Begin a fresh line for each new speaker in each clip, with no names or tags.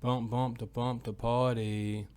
Bump the party.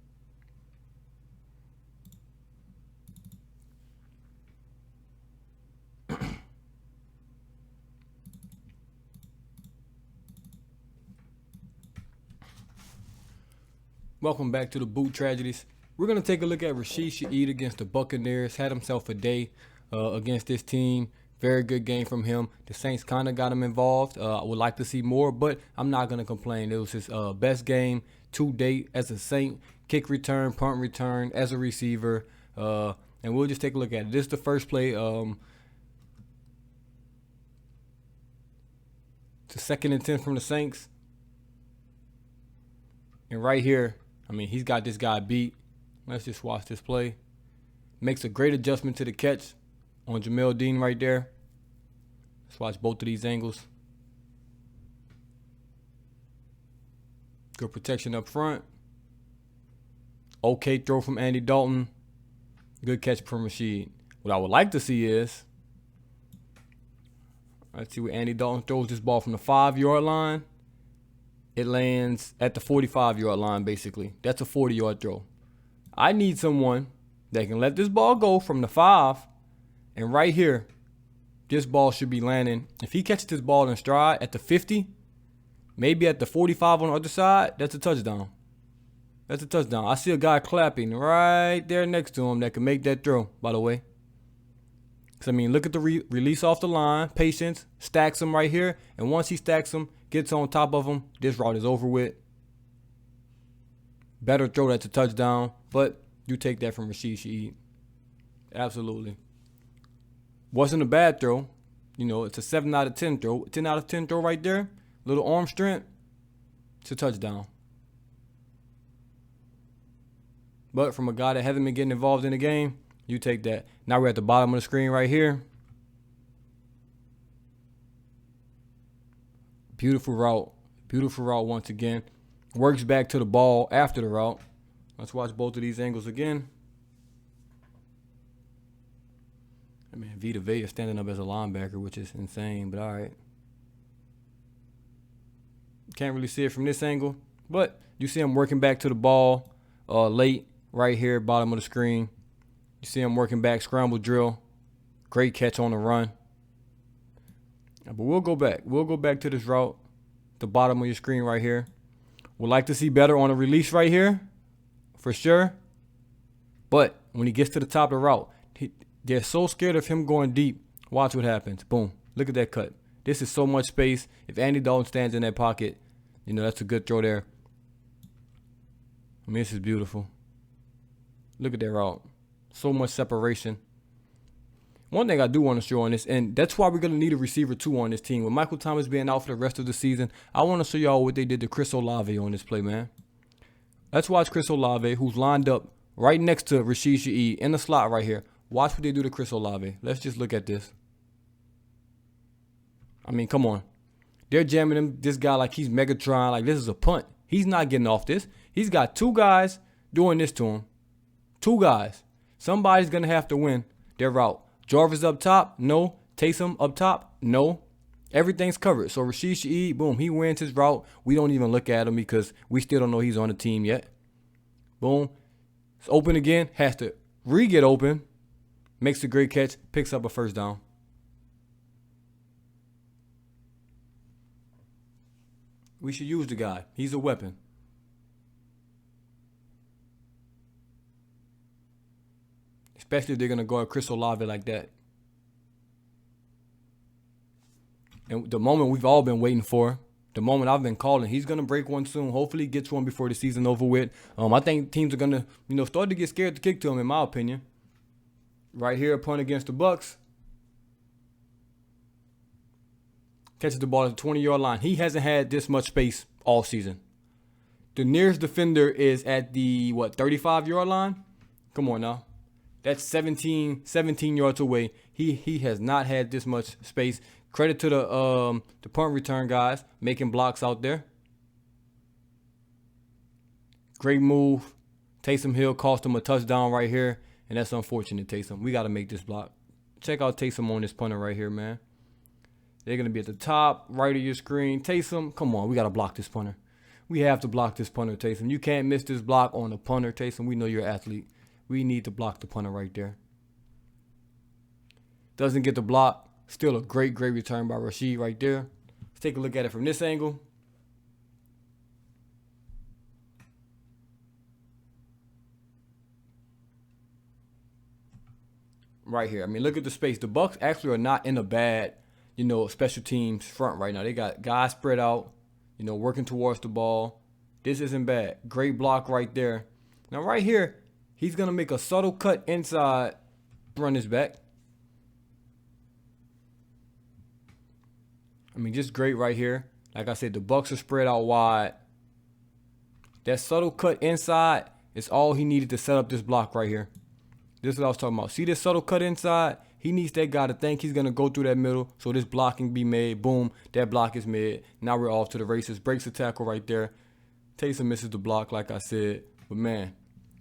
Welcome back to the Boot Tragedies. We're going to take a look at Rashid Shaheed against the Buccaneers. Had himself a day against this team. Very good game from him. The Saints kind of got him involved. I would like to see more, but I'm not going to complain. It was his best game to date as a Saint. Kick return, punt return, as a receiver. And we'll just take a look at it. This is the first play. It's a 2nd and 10 from the Saints. And right here, I mean, he's got this guy beat. Let's just watch this play. Makes a great adjustment to the catch on Jamel Dean right there. Let's watch both of these angles. Good protection up front. Okay throw from Andy Dalton. Good catch from Rashid. What I would like to see is, let's see where Andy Dalton throws this ball from the 5-yard line. It lands at the 45-yard line, basically. That's a 40-yard throw. I need someone that can let this ball go from the 5. And right here, this ball should be landing. If he catches this ball in stride at the 50, maybe at the 45 on the other side, that's a touchdown. That's a touchdown. I see a guy clapping right there next to him that can make that throw, by the way. Because, I mean, look at the release off the line. Patience. Stacks him right here. And once he stacks him, gets on top of him, this route is over with. Better throw, that's a touchdown. But you take that from Rashid Shaheed. Absolutely. Wasn't a bad throw. You know, it's a 7 out of 10 throw. 10 out of 10 throw right there. Little arm strength. It's a touchdown. But from a guy that hasn't been getting involved in the game, you take that. Now we're at the bottom of the screen right here. Beautiful route. Beautiful route once again. Works back to the ball after the route. Let's watch both of these angles again. I mean, Vita Vea standing up as a linebacker, which is insane, but all right. Can't really see it from this angle, but you see him working back to the ball late right here, bottom of the screen. You see him working back, scramble drill. Great catch on the run. But we'll go back. We'll go back to this route, the bottom of your screen right here. Would like to see better on a release right here, for sure. But when he gets to the top of the route, they're so scared of him going deep. Watch what happens. Boom. Look at that cut. This is so much space. If Andy Dalton stands in that pocket, you know, that's a good throw there. I mean, this is beautiful. Look at that route. So much separation. One thing I do want to show on this, and that's why we're going to need a receiver too on this team. With Michael Thomas being out for the rest of the season, I want to show y'all what they did to Chris Olave on this play, man. Let's watch Chris Olave, who's lined up right next to Rashid Shaheed in the slot right here. Watch what they do to Chris Olave. Let's just look at this. I mean, come on. They're jamming him, this guy like he's Megatron, like this is a punt. He's not getting off this. He's got 2 guys doing this to him. 2 guys. Somebody's going to have to win their route. Jarvis up top? No. Taysom up top? No. Everything's covered. So Rashid Shaheed, boom, he wins his route. We don't even look at him because we still don't know he's on the team yet. Boom. It's open again. Has to re-get open. Makes a great catch. Picks up a first down. We should use the guy. He's a weapon. Especially if they're going to guard Chris Olave like that. And the moment we've all been waiting for, the moment I've been calling, he's going to break one soon. Hopefully he gets one before the season over with. I think teams are going to, start to get scared to kick to him, in my opinion. Right here, punt against the Bucs. Catches the ball at the 20-yard line. He hasn't had this much space all season. The nearest defender is at the, 35-yard line? Come on now. That's 17 yards away. He has not had this much space. Credit to the punt return guys making blocks out there. Great move. Taysom Hill cost him a touchdown right here, and that's unfortunate, Taysom. We got to make this block. Check out Taysom on this punter right here, man. They're going to be at the top right of your screen. Taysom, come on, we got to block this punter. We have to block this punter, Taysom. You can't miss this block on the punter, Taysom. We know you're an athlete. We need to block the punter right there. Doesn't get the block. Still a great return by Rashid right there. Let's take a look at it from this angle. Right here. I mean, look at the space. The Bucs actually are not in a bad, special teams front right now. They got guys spread out, working towards the ball. This isn't bad. Great block right there. Now, right here, he's going to make a subtle cut inside, run this back. I mean, just great right here. Like I said, the Bucs are spread out wide. That subtle cut inside is all he needed to set up this block right here. This is what I was talking about. See this subtle cut inside? He needs that guy to think he's going to go through that middle so this block can be made. Boom, that block is made. Now we're off to the races. Breaks the tackle right there. Taysom misses the block, like I said. But, man,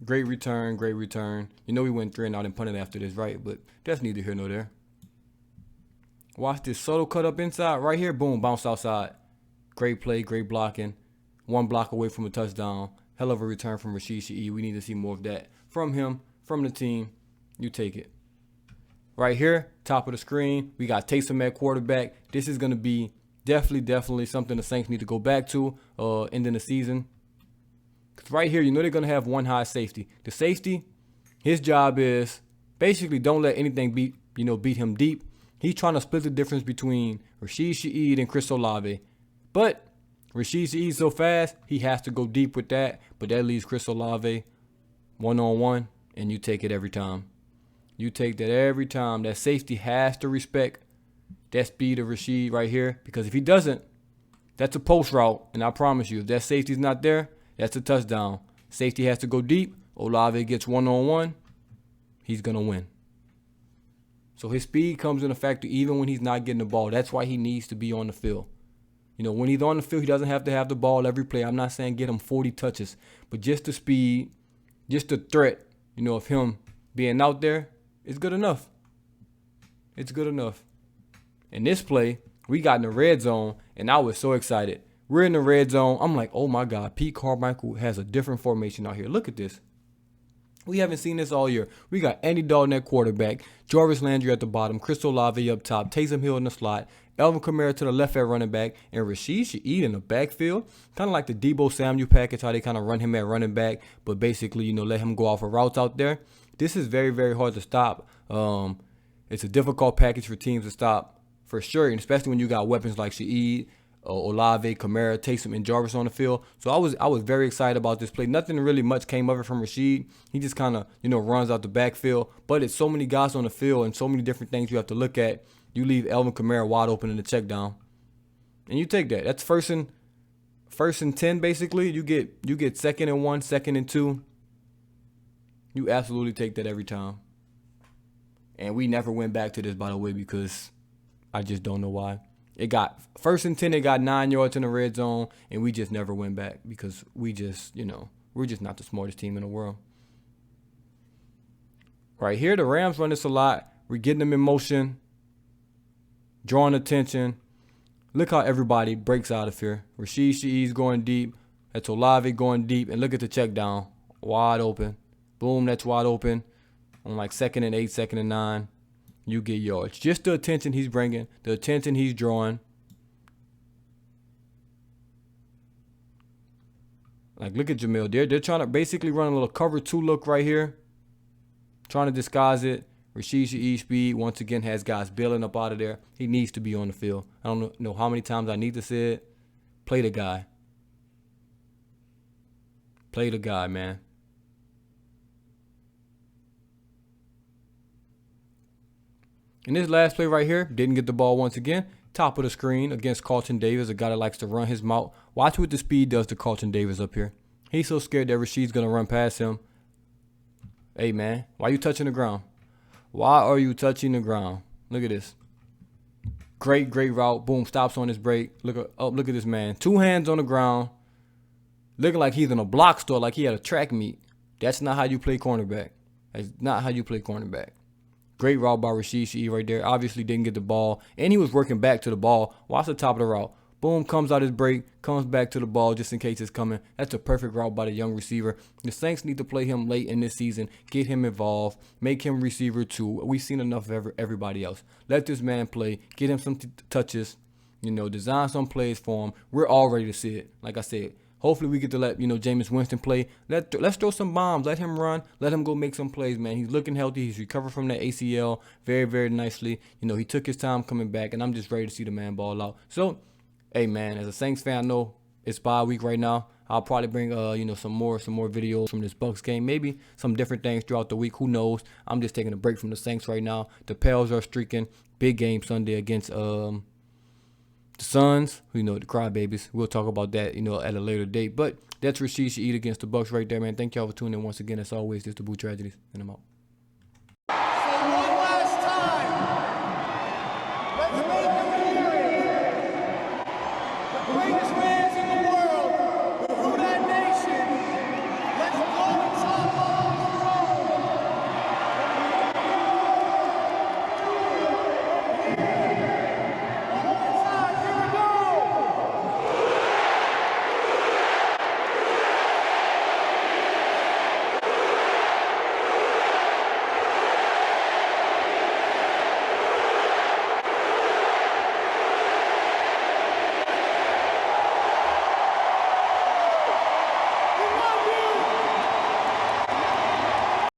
great return, great return. We went 3-and-out and punted after this, right? But that's neither here nor there. Watch this subtle cut up inside right here. Boom, bounce outside. Great play, great blocking. One block away from a touchdown. Hell of a return from Rashid Shaheed. We need to see more of that from him, from the team. You take it. Right here, top of the screen, we got Taysom at quarterback. This is going to be definitely something the Saints need to go back to ending the season. Because right here, they're going to have one high safety. The safety, his job is basically don't let anything beat him deep. He's trying to split the difference between Rashid Shaheed and Chris Olave. But Rashid Shaheed so fast, he has to go deep with that. But that leaves Chris Olave one-on-one, and you take it every time. You take that every time. That safety has to respect that speed of Rashid right here. Because if he doesn't, that's a post route. And I promise you, if that safety's not there, that's a touchdown. Safety has to go deep. Olave gets one-on-one. He's going to win. So his speed comes in a factor even when he's not getting the ball. That's why he needs to be on the field. When he's on the field, he doesn't have to have the ball every play. I'm not saying get him 40 touches. But just the speed, just the threat, of him being out there is good enough. It's good enough. In this play, we got in the red zone, and I was so excited. We're in the red zone. I'm like, oh, my God. Pete Carmichael has a different formation out here. Look at this. We haven't seen this all year. We got Andy Dalton at quarterback, Jarvis Landry at the bottom, Chris Olave up top, Taysom Hill in the slot, Alvin Kamara to the left at running back, and Rashid Shaheed in the backfield. Kind of like the Deebo Samuel package, how they kind of run him at running back, but basically, let him go off of routes out there. This is very hard to stop. It's a difficult package for teams to stop, for sure, and especially when you got weapons like Shaheed, Olave, Kamara, Taysom, and Jarvis on the field. So I was very excited about this play. Nothing really much came of it from Rashid. He just kind of, runs out the backfield. But it's so many guys on the field and so many different things you have to look at. You leave Alvin Kamara wide open in the check down. And you take that. That's first and 10, basically. You get 2nd and 1, 2nd and 2. You absolutely take that every time. And we never went back to this, by the way, because I just don't know why. It got 1st and 10, it got 9 yards in the red zone, and we just never went back because we just, we're just not the smartest team in the world. Right here, the Rams run this a lot. We're getting them in motion, drawing attention. Look how everybody breaks out of here. Rashid Shaheed's going deep. That's Olave going deep. And look at the check down. Wide open. Boom, that's wide open. On like 2nd and 8, 2nd and 9. You get yards. Just the attention he's bringing, the attention he's drawing. Like, look at Jamil. They're trying to basically run a little cover 2 look right here. Trying to disguise it. Rashid Shaheed speed, once again, has guys bailing up out of there. He needs to be on the field. I don't know how many times I need to say it. Play the guy. Play the guy, man. In this last play right here, didn't get the ball once again. Top of the screen against Carlton Davis, a guy that likes to run his mouth. Watch what the speed does to Carlton Davis up here. He's so scared that Rashid's going to run past him. Hey, man, why are you touching the ground? Why are you touching the ground? Look at this. Great route. Boom, stops on his break. Look at this man. 2 hands on the ground. Looking like he's in a block store, like he had a track meet. That's not how you play cornerback. That's not how you play cornerback. Great route by Rashid Shaheed right there. Obviously didn't get the ball. And he was working back to the ball. Watch the top of the route. Boom, comes out his break, comes back to the ball just in case it's coming. That's a perfect route by the young receiver. The Saints need to play him late in this season, get him involved, make him receiver 2. We've seen enough of everybody else. Let this man play, get him some touches, design some plays for him. We're all ready to see it. Like I said, hopefully we get to let, Jameis Winston play. Let's throw some bombs. Let him run. Let him go make some plays, man. He's looking healthy. He's recovered from that ACL very, very nicely. He took his time coming back, and I'm just ready to see the man ball out. So, hey, man, as a Saints fan, I know it's bye week right now. I'll probably bring, some more videos from this Bucs game. Maybe some different things throughout the week. Who knows? I'm just taking a break from the Saints right now. The Pels are streaking. Big game Sunday against the Suns, the crybabies. We'll talk about that, at a later date. But that's Rashid against the Bucs right there, man. Thank y'all for tuning in once again. As always, this is DaBoot Tragedies, and I'm out.